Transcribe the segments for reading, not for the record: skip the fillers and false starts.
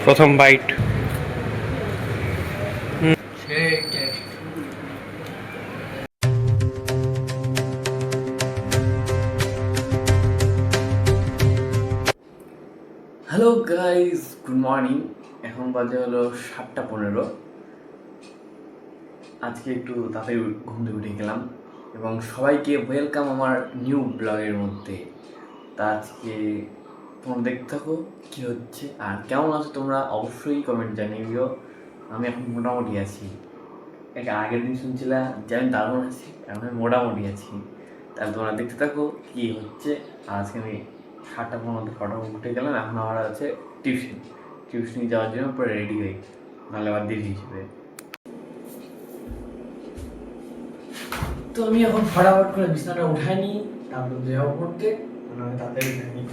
প্রথম bite. Hello guys, good morning. এখন বাজে হলো 7:15। আজকে একটু তাড়াতাড়ি ঘুম থেকে উঠে গেলাম এবং সবাইকে ওয়েলকাম আমার নিউ ব্লগের মধ্যে। তা আজকে তোমরা দেখতে থাকো কী হচ্ছে আর কেমন আছো তোমরা, অবশ্যই কমেন্ট জানিও। আমি এখন মোটামুটি আছি। আগের দিন শুনছিলাম যে আমি দারুণ আছি, এখন আমি মোটামুটি আছি। তাহলে তোমরা দেখতে থাকো কী হচ্ছে। আজকে আমি 7:15 ফটাফট উঠে গেলাম। এখন আমার আছে টিউশনি যাওয়ার জন্য পুরো রেডি হই, নাহলে আবার দেরি হিসেবে। তো আমি এখন ফটাফট করে বিছানাটা উঠাই নি, তারপর যাবো পড়তে। আমি তাড়াতাড়ি উঠাই নি।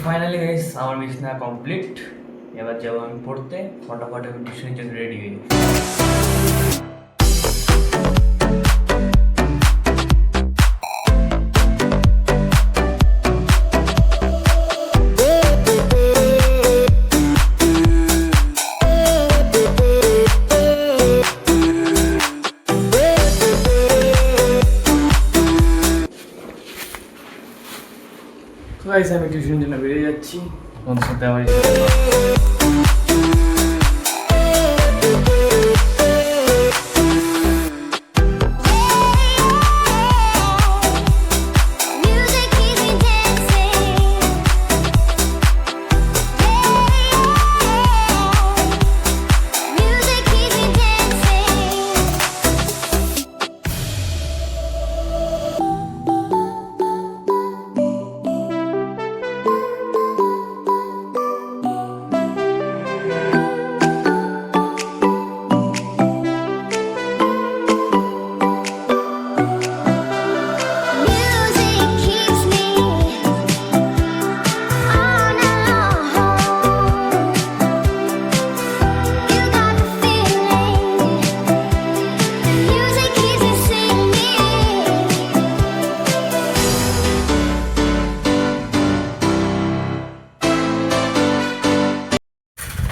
ফাইনালি গাইস আমার বিছানা কমপ্লিট। এবার যাবো আমি পড়তে। ফটাফট আমি টিউশনের জন্য রেডি হই। গাইস আমি টিউশনের জন্য বেরিয়ে যাচ্ছি। বন্ধুর সাথে আমার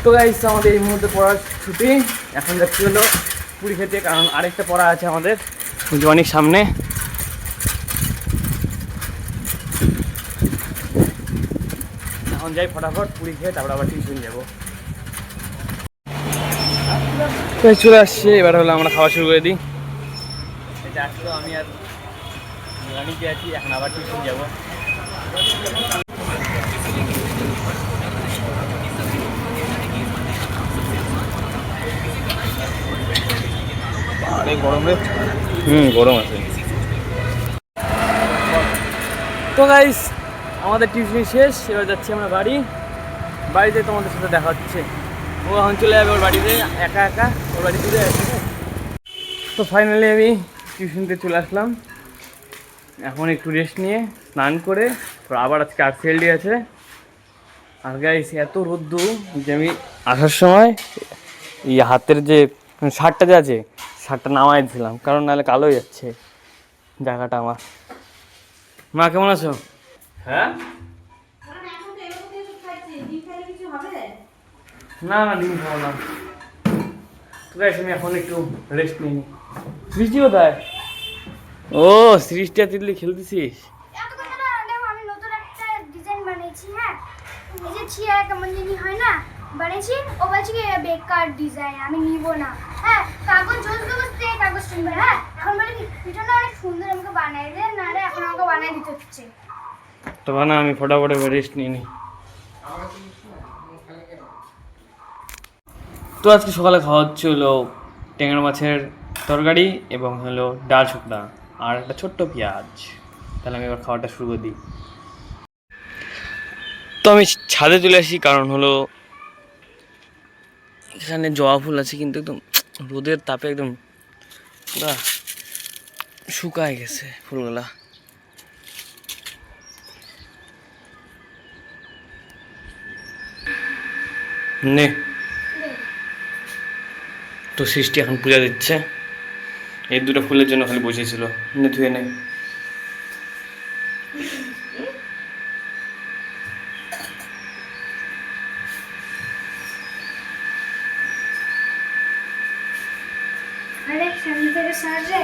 তো গাইস আমাদের এই মুহূর্তে পড়ার ছুটি। এখন যাচ্ছি হলো পুরী খেতে, কারণ আরেকটা পড়া আছে আমাদের অনেক সামনে। এখন যাই ফটাফট পুরী খেয়ে, তারপর আবার টিউশন যাবো। চলে আসছে, এবার হলো আমরা খাওয়া শুরু করে দিই। এটা আসলো আমি আর রানিতে আছি, এখন আবার টিউশন যাবো। গরম রে, গরম আছে। তো গাইস আমাদের টিউশন শেষ, এবার যাচ্ছি আমরা বাড়িতে তোমাদের সাথে দেখা হচ্ছে। ও এখন চলে যাবে ওর বাড়িতে একা একা, ওর বাড়ি দূরে আছে। তো ফাইনালি আমি টিউশনতে চলে আসলাম। এখন একটু রেস্ট নিয়ে স্নান করে আবার আজকে আর্টফিল্ডে আছে। আর গাইস এত রোদ্দু যে আমি আসার সময় এই হাতের যে শার্টটা যে আছে, শার্টটা নামাই দিয়েছিলাম, কারণ নাহলে কালো হয়ে যাচ্ছে জায়গাটা আমার। মা কেমন আছো? হ্যাঁ না না, ডিম খাবো না। তো গাইস আমি এখন একটু রেস্ট নিই। সৃষ্টি কোথায়? ও সৃষ্টি আর তিতলি খেলতেছিস? আমি নতুন একটা ডিজাইন বানিয়েছি। হ্যাঁ, এই যে ছিয়া কেমন জানি হয় না, বানিয়েছি। ও বলছে কি বেকার ডিজাইন, আমি নিব না। হ্যাঁ, কাগজ জলতে বসতে কাগজ শুনবে। হ্যাঁ, এখন বলে কি এটা না অনেক সুন্দর, আমাকে বানাই দে। না রে, এখন আমাকে বানাই দিতে হচ্ছে। তো বানা, আমি ফটাফট রেস্ট নিই নি। তো আজকে সকালে খাওয়া হচ্ছে হলো ট্যাংরা মাছের তরকারি এবং হলো ডাল শুকনা আর একটা ছোট্ট পেঁয়াজ। তাহলে আমি এবার খাওয়াটা শুরু করে দিই। তো আমি ছাদে চলে আসি, কারণ হলো এখানে জবা ফুল আছে, কিন্তু একদম রোদের তাপে একদম পুরা শুকায় গেছে ফুলগুলা। নে তো সৃষ্টি এখন পূজা দিচ্ছে, এই দুটো ফুলের জন্য খালি বসেছিল। নে ধুয়ে নে। আরে সামনে থেকে সার রে।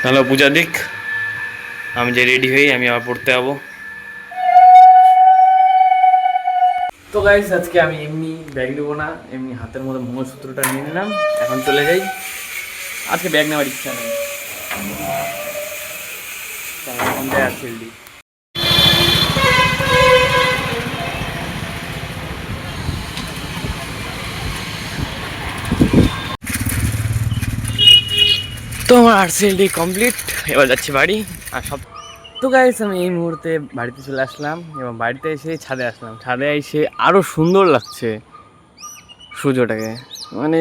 তাহলে পূজা দিক, আমি যে রেডি হই, আমি আবার পড়তে যাবো। তো গাইস আজকে আমি এমনি ব্যাগ নেবো না, এমনি হাতের মধ্যে মঙ্গলসূত্রটা নিয়ে নিলাম, এখন চলে যাই। আজকে ব্যাগ নেওয়ার ইচ্ছা নেই, এখন যাই আর ফিল্ডি। তো আমার আরসিএলডি কমপ্লিট, এবার যাচ্ছি বাড়ি। আর সব তো গাইস আমি এই মুহূর্তে বাড়িতে চলে আসলাম এবং বাড়িতে এসে ছাদে আসলাম। ছাদে এসে আরও সুন্দর লাগছে সূর্যটাকে, মানে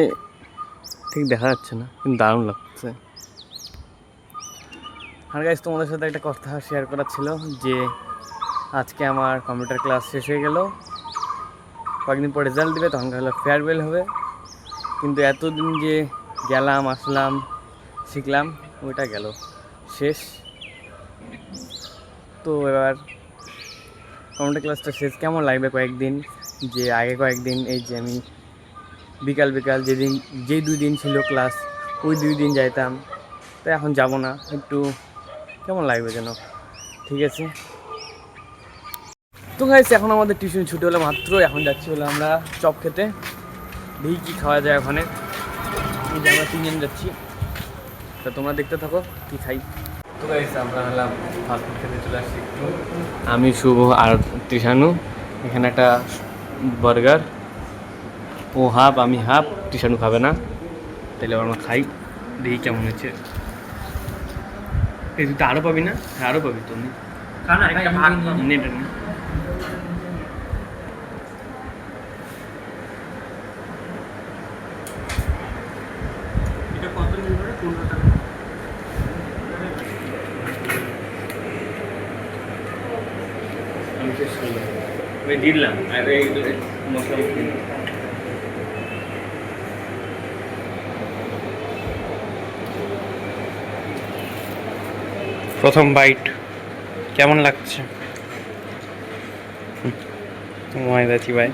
ঠিক দেখা যাচ্ছে না কিন্তু দারুণ লাগছে। আর গাইস তোমাদের সাথে একটা কথা শেয়ার করার ছিল যে আজকে আমার কম্পিউটার ক্লাস শেষ হয়ে গেল, কয়েকদিন পর রেজাল্ট দেবে, তখন হলো ফেয়ারওয়েল হবে। কিন্তু এতদিন যে গেলাম আসলাম শিখলাম ওইটা গেল শেষ। তো এবার কম্পিউটার ক্লাসটা শেষ, কেমন লাগবে কয়েকদিন, যে আগে কয়েকদিন এই যে আমি বিকাল বিকাল যেই 2 দিন ছিল ক্লাস, ওই 2 দিন যাইতাম, তো এখন যাব না, একটু কেমন লাগবে যেন। ঠিক আছে তো গাইস এখন আমাদের টিউশন ছুটি হলো মাত্র, এখন যাচ্ছি হলো আমরা চপ খেতে। দেখি কী খাওয়া যায় ওখানে, এই যে আমরা 3 জন যাচ্ছি, তা তোমরা দেখতে থাকো কি খাই। তো গাইস আমরা হলাম ফাস্টফুড খেতে চলে আসছি একটু, আমি শুভ আর তৃষানু। এখানে একটা বার্গার, ও হাফ আমি হাফ, তৃষানু খাবে না, তাহলে আমরা খাই, দেখি কেমন হয়েছে। এই তুই তো আরও পাবি না? হ্যাঁ আরও পাবি তো, আমি শেষ করলাম, আমি দিলাম আর এই মশলা প্রথম বাইট কেমন লাগছে? ময়দাচি ভাই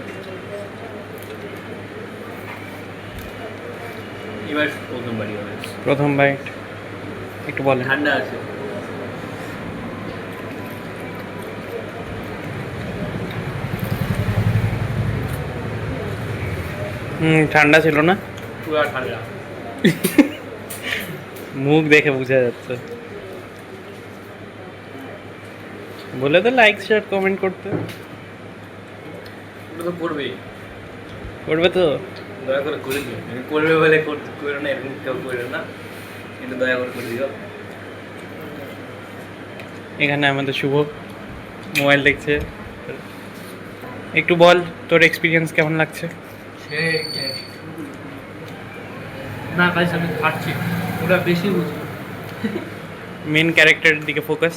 এবার প্রথম বাইট একটু বলে। ঠান্ডা আছে, ঠান্ডা ছিল না, পুরো ঠান্ডা মুখ দেখে বোঝা যাচ্ছে। বলে তো লাইক শেয়ার কমেন্ট করতে, তো করবেই, করবে তো, দয়া করে করে দিও। করবে বলে করো না, এরকম কেউ করো না, কিন্তু দয়া করে করে দিও। এখানে আমাদের শুভ মোবাইল দেখছে, একটু বল তোর এক্সপিরিয়েন্স কেমন লাগছে? না গাইস আমি খাচ্ছি, ওরা বেশি বুঝি। মেন ক্যারেক্টারের দিকে ফোকাস।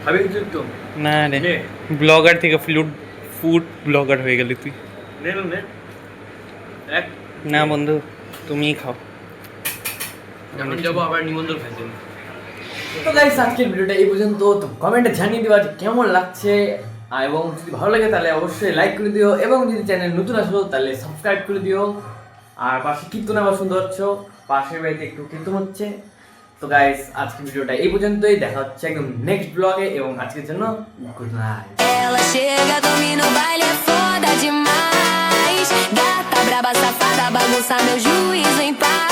খাবি কিছু তো না রে, ব্লগার থেকে ফুড ব্লগার হয়ে গেলি তুই। না বন্ধু তুমিই খাও, এখন যাবো আবার নিমন্ত্রণ খাইতে। তো গাইস আজকের ভিডিওটা এই পর্যন্ত। তো কমেন্টে জানিয়ে দিবা যে কেমন লাগছে, এবং যদি ভালো লাগে তাহলে অবশ্যই লাইক করে দিও, এবং যদি চ্যানেল নতুন আসো তাহলে সাবস্ক্রাইব করে দিও। আর পাশে কীর্তন আবার শুনতে পাচ্ছ, পাশের বাড়িতে একটু কীর্তন হচ্ছে। তো গাইস আজকের ভিডিওটা এই পর্যন্তই, দেখা হচ্ছে একদম নেক্সট ব্লগে, এবং আজকের জন্য good night. Ela chega, domina o baile, é foda demais. Gata braba, safada, bagunça meu juízo em paz.